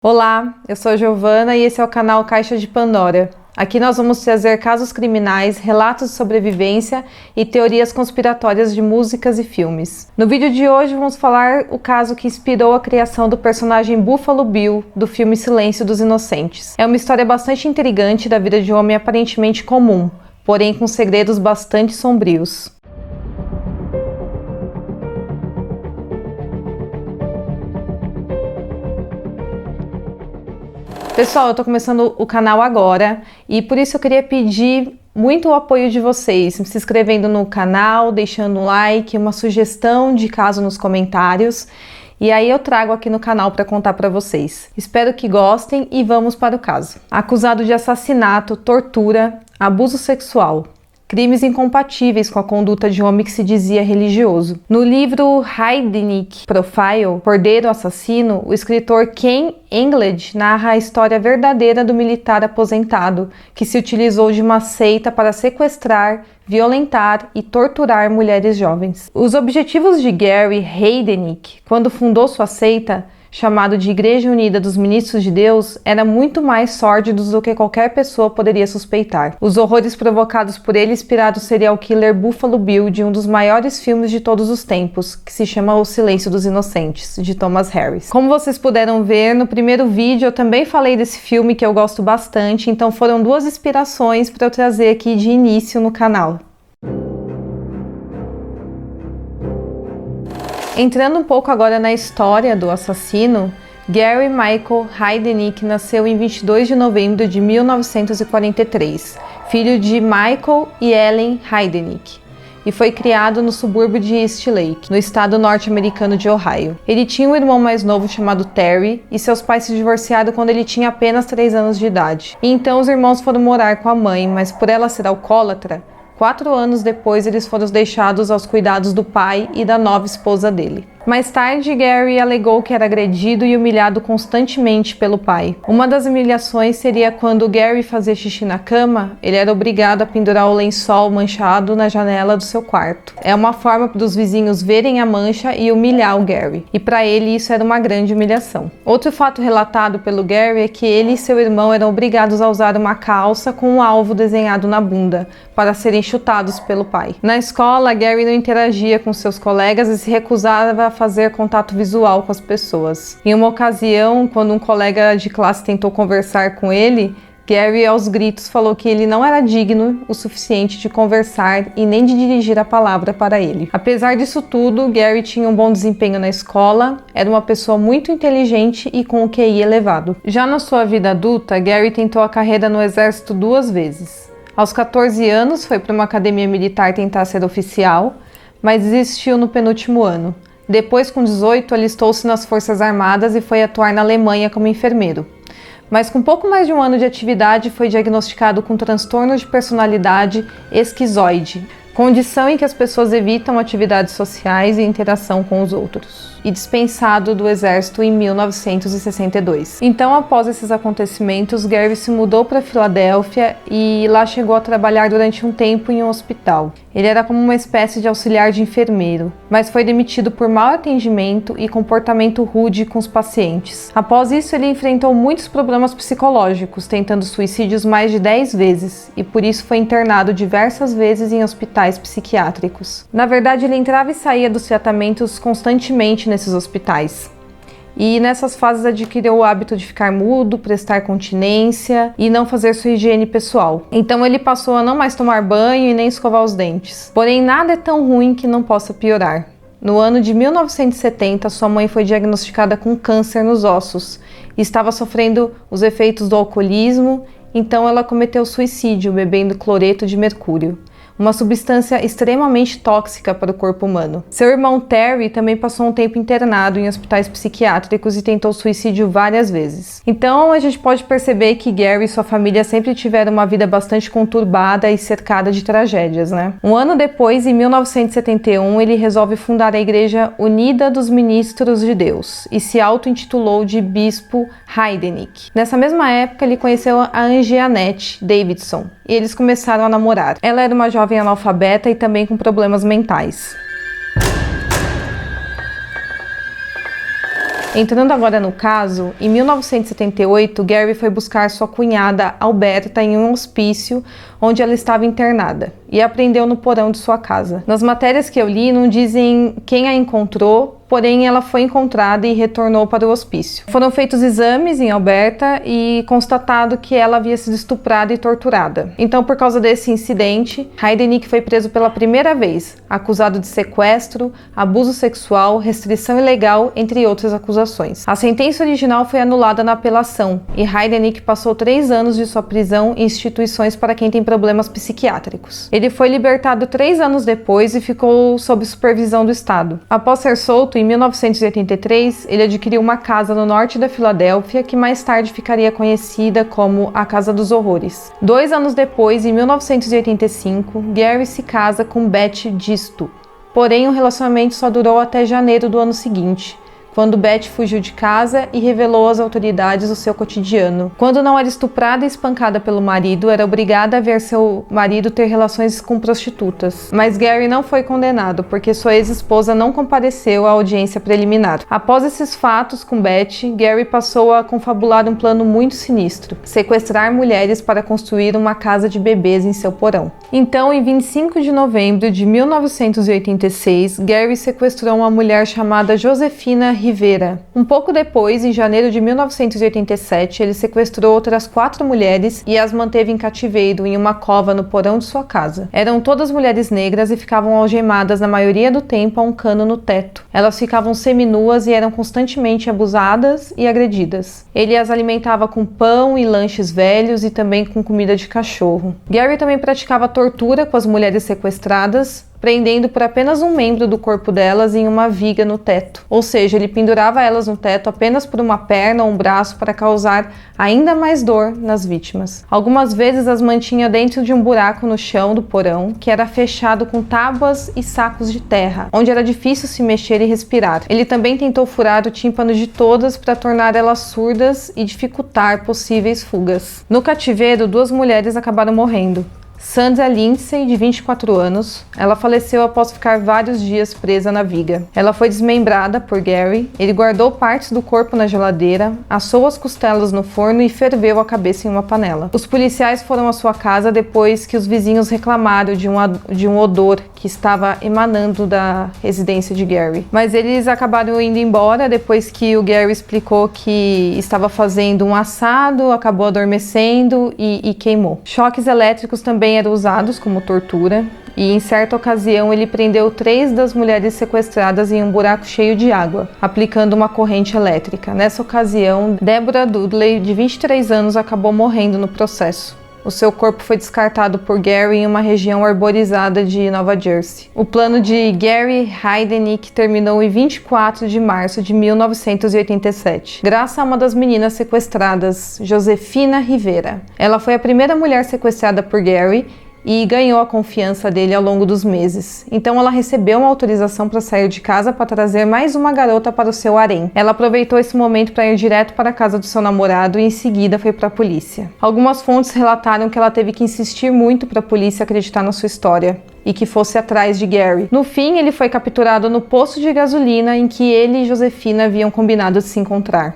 Olá, eu sou a Giovana e esse é o canal Caixa de Pandora. Aqui nós vamos trazer casos criminais, relatos de sobrevivência e teorias conspiratórias de músicas e filmes. No vídeo de hoje vamos falar o caso que inspirou a criação do personagem Buffalo Bill do filme Silêncio dos Inocentes. É uma história bastante intrigante da vida de um homem aparentemente comum, porém com segredos bastante sombrios. Pessoal, eu tô começando o canal agora e por isso eu queria pedir muito o apoio de vocês, se inscrevendo no canal, deixando um like, uma sugestão de caso nos comentários e aí eu trago aqui no canal para contar para vocês. Espero que gostem e vamos para o caso. Acusado de assassinato, tortura, abuso sexual. Crimes incompatíveis com a conduta de um homem que se dizia religioso. No livro Heidenreich Profile, Cordeiro Assassino, o escritor Ken Engeled narra a história verdadeira do militar aposentado que se utilizou de uma seita para sequestrar, violentar e torturar mulheres jovens. Os objetivos de Gary Heidenreich, quando fundou sua seita, chamado de Igreja Unida dos Ministros de Deus, era muito mais sórdidos do que qualquer pessoa poderia suspeitar. Os horrores provocados por ele inspiraram o serial killer Buffalo Bill de um dos maiores filmes de todos os tempos, que se chama O Silêncio dos Inocentes, de Thomas Harris. Como vocês puderam ver, no primeiro vídeo eu também falei desse filme que eu gosto bastante, então foram duas inspirações para eu trazer aqui de início no canal. Entrando um pouco agora na história do assassino, Gary Michael Heidenreich nasceu em 22 de novembro de 1943, filho de Michael e Ellen Heidenreich, e foi criado no subúrbio de East Lake, no estado norte-americano de Ohio. Ele tinha um irmão mais novo chamado Terry, e seus pais se divorciaram quando ele tinha apenas 3 anos de idade. E então os irmãos foram morar com a mãe, mas por ela ser alcoólatra, 4 anos depois, eles foram deixados aos cuidados do pai e da nova esposa dele. Mais tarde, Gary alegou que era agredido e humilhado constantemente pelo pai. Uma das humilhações seria quando Gary fazia xixi na cama, ele era obrigado a pendurar o lençol manchado na janela do seu quarto. É uma forma dos vizinhos verem a mancha e humilhar o Gary. E para ele isso era uma grande humilhação. Outro fato relatado pelo Gary é que ele e seu irmão eram obrigados a usar uma calça com um alvo desenhado na bunda, para serem chutados pelo pai. Na escola, Gary não interagia com seus colegas e se recusava a fazer contato visual com as pessoas. Em uma ocasião, quando um colega de classe tentou conversar com ele, Gary, aos gritos, falou que ele não era digno o suficiente de conversar e nem de dirigir a palavra para ele. Apesar disso tudo, Gary tinha um bom desempenho na escola, era uma pessoa muito inteligente e com o QI elevado. Já na sua vida adulta, Gary tentou a carreira no exército 2 vezes. Aos 14 anos, foi para uma academia militar tentar ser oficial, mas desistiu no penúltimo ano. Depois, com 18, alistou-se nas Forças Armadas e foi atuar na Alemanha como enfermeiro. Mas com pouco mais de 1 ano de atividade, foi diagnosticado com transtorno de personalidade esquizoide, condição em que as pessoas evitam atividades sociais e interação com os outros, e dispensado do exército em 1962. Então, após esses acontecimentos, Gary se mudou para Filadélfia e lá chegou a trabalhar durante um tempo em um hospital. Ele era como uma espécie de auxiliar de enfermeiro, mas foi demitido por mau atendimento e comportamento rude com os pacientes. Após isso, ele enfrentou muitos problemas psicológicos, tentando suicídios mais de 10 vezes, e por isso foi internado diversas vezes em hospitais psiquiátricos. Na verdade, ele entrava e saía dos tratamentos constantemente nesses hospitais. E nessas fases adquiriu o hábito de ficar mudo, prestar continência e não fazer sua higiene pessoal. Então ele passou a não mais tomar banho e nem escovar os dentes. Porém, nada é tão ruim que não possa piorar. No ano de 1970, sua mãe foi diagnosticada com câncer nos ossos e estava sofrendo os efeitos do alcoolismo, então ela cometeu suicídio bebendo cloreto de mercúrio, uma substância extremamente tóxica para o corpo humano. Seu irmão Terry também passou um tempo internado em hospitais psiquiátricos e tentou suicídio várias vezes. Então a gente pode perceber que Gary e sua família sempre tiveram uma vida bastante conturbada e cercada de tragédias, né? Um ano depois, em 1971, ele resolve fundar a Igreja Unida dos Ministros de Deus e se auto-intitulou de Bispo Heidenreich. Nessa mesma época, ele conheceu a Anjanette Davidson e eles começaram a namorar. Ela era uma jovem analfabeta e também com problemas mentais. Entrando agora no caso, em 1978, Gary foi buscar sua cunhada Alberta em um hospício onde ela estava internada e a prendeu no porão de sua casa. Nas matérias que eu li, não dizem quem a encontrou, porém ela foi encontrada e retornou para o hospício. Foram feitos exames em Alberta e constatado que ela havia sido estuprada e torturada. Então, por causa desse incidente, Heidenreich foi preso pela primeira vez, acusado de sequestro, abuso sexual, restrição ilegal, entre outras acusações. A sentença original foi anulada na apelação e Heidenreich passou 3 anos de sua prisão em instituições para quem tem problemas psiquiátricos. Ele foi libertado 3 anos depois e ficou sob supervisão do Estado. Após ser solto, em 1983, ele adquiriu uma casa no norte da Filadélfia, que mais tarde ficaria conhecida como a Casa dos Horrores. 2 anos depois, em 1985, Gary se casa com Beth Disto. Porém, o relacionamento só durou até janeiro do ano seguinte, quando Beth fugiu de casa e revelou às autoridades o seu cotidiano. Quando não era estuprada e espancada pelo marido, era obrigada a ver seu marido ter relações com prostitutas. Mas Gary não foi condenado, porque sua ex-esposa não compareceu à audiência preliminar. Após esses fatos com Beth, Gary passou a confabular um plano muito sinistro: sequestrar mulheres para construir uma casa de bebês em seu porão. Então, em 25 de novembro de 1986, Gary sequestrou uma mulher chamada Josefina Rivera. Um pouco depois, em janeiro de 1987, ele sequestrou outras 4 mulheres e as manteve em cativeiro em uma cova no porão de sua casa. Eram todas mulheres negras e ficavam algemadas na maioria do tempo a um cano no teto. Elas ficavam seminuas e eram constantemente abusadas e agredidas. Ele as alimentava com pão e lanches velhos e também com comida de cachorro. Gary também praticava tortura com as mulheres sequestradas, prendendo por apenas um membro do corpo delas em uma viga no teto. Ou seja, ele pendurava elas no teto apenas por uma perna ou um braço para causar ainda mais dor nas vítimas. Algumas vezes as mantinha dentro de um buraco no chão do porão, que era fechado com tábuas e sacos de terra, onde era difícil se mexer e respirar. Ele também tentou furar o tímpano de todas para tornar elas surdas e dificultar possíveis fugas. No cativeiro, 2 mulheres acabaram morrendo. Sandra Lindsay, de 24 anos, ela faleceu após ficar vários dias presa na viga. Ela foi desmembrada por Gary, ele guardou partes do corpo na geladeira, assou as costelas no forno e ferveu a cabeça em uma panela. Os policiais foram à sua casa depois que os vizinhos reclamaram de um odor que estava emanando da residência de Gary. Mas eles acabaram indo embora depois que o Gary explicou que estava fazendo um assado, acabou adormecendo e queimou. Choques elétricos também eram usados como tortura e em certa ocasião ele prendeu 3 das mulheres sequestradas em um buraco cheio de água, aplicando uma corrente elétrica. Nessa ocasião, Deborah Dudley, de 23 anos, acabou morrendo no processo. O seu corpo foi descartado por Gary em uma região arborizada de Nova Jersey. O plano de Gary Heidenreich terminou em 24 de março de 1987, graças a uma das meninas sequestradas, Josefina Rivera. Ela foi a primeira mulher sequestrada por Gary e ganhou a confiança dele ao longo dos meses. Então ela recebeu uma autorização para sair de casa para trazer mais uma garota para o seu harém. Ela aproveitou esse momento para ir direto para a casa do seu namorado e em seguida foi para a polícia. Algumas fontes relataram que ela teve que insistir muito para a polícia acreditar na sua história e que fosse atrás de Gary. No fim, ele foi capturado no posto de gasolina em que ele e Josefina haviam combinado de se encontrar.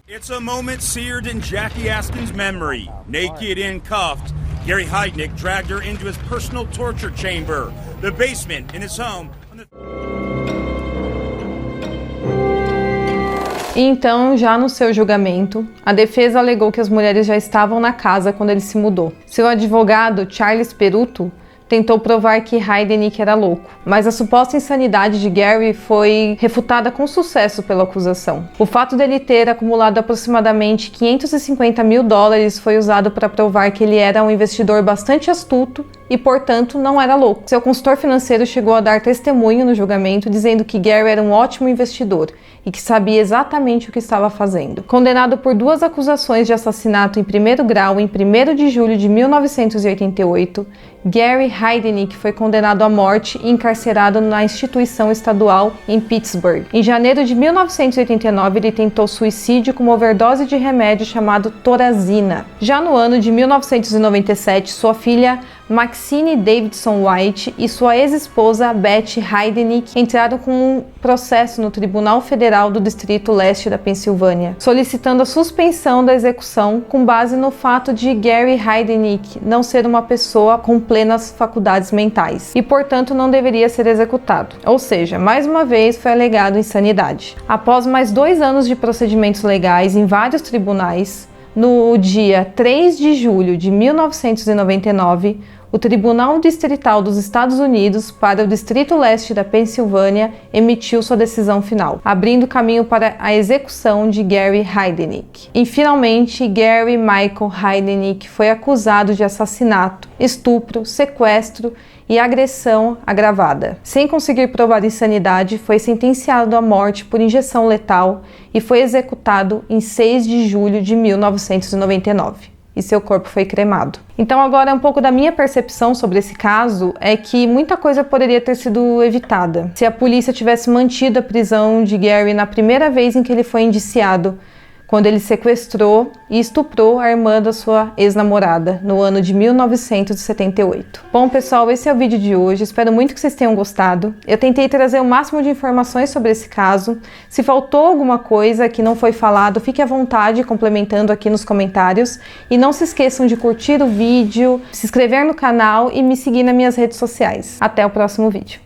It's a moment seared in Jackie Askin's memory. Naked and cuffed, Gary Heidenreich dragged her into his personal torture chamber, the basement in his home. E então, já no seu julgamento, a defesa alegou que as mulheres já estavam na casa quando ele se mudou. Seu advogado, Charles Peruto, tentou provar que Heidenreich era louco, mas a suposta insanidade de Gary foi refutada com sucesso pela acusação. O fato dele ter acumulado aproximadamente $550 mil foi usado para provar que ele era um investidor bastante astuto e, portanto, não era louco. Seu consultor financeiro chegou a dar testemunho no julgamento, dizendo que Gary era um ótimo investidor e que sabia exatamente o que estava fazendo. Condenado por 2 acusações de assassinato em primeiro grau em 1º de julho de 1988, Gary Heidenreich foi condenado à morte e encarcerado na instituição estadual em Pittsburgh. Em janeiro de 1989, ele tentou suicídio com uma overdose de remédio chamado Torazina. Já no ano de 1997, sua filha Maxine Davidson White e sua ex-esposa Beth Heidnik entraram com um processo no Tribunal Federal do Distrito Leste da Pensilvânia, solicitando a suspensão da execução com base no fato de Gary Heidnik não ser uma pessoa com plenas faculdades mentais e, portanto, não deveria ser executado. Ou seja, mais uma vez foi alegado insanidade. Após mais 2 anos de procedimentos legais em vários tribunais, no dia 3 de julho de 1999, o Tribunal Distrital dos Estados Unidos para o Distrito Leste da Pensilvânia emitiu sua decisão final, abrindo caminho para a execução de Gary Heidnik. E finalmente, Gary Michael Heidnik foi acusado de assassinato, estupro, sequestro e agressão agravada. Sem conseguir provar insanidade, foi sentenciado à morte por injeção letal e foi executado em 6 de julho de 1999. E seu corpo foi cremado. Então agora um pouco da minha percepção sobre esse caso é que muita coisa poderia ter sido evitada se a polícia tivesse mantido a prisão de Gary na primeira vez em que ele foi indiciado, quando ele sequestrou e estuprou a irmã da sua ex-namorada, no ano de 1978. Bom, pessoal, esse é o vídeo de hoje. Espero muito que vocês tenham gostado. Eu tentei trazer o máximo de informações sobre esse caso. Se faltou alguma coisa que não foi falado, fique à vontade complementando aqui nos comentários. E não se esqueçam de curtir o vídeo, se inscrever no canal e me seguir nas minhas redes sociais. Até o próximo vídeo.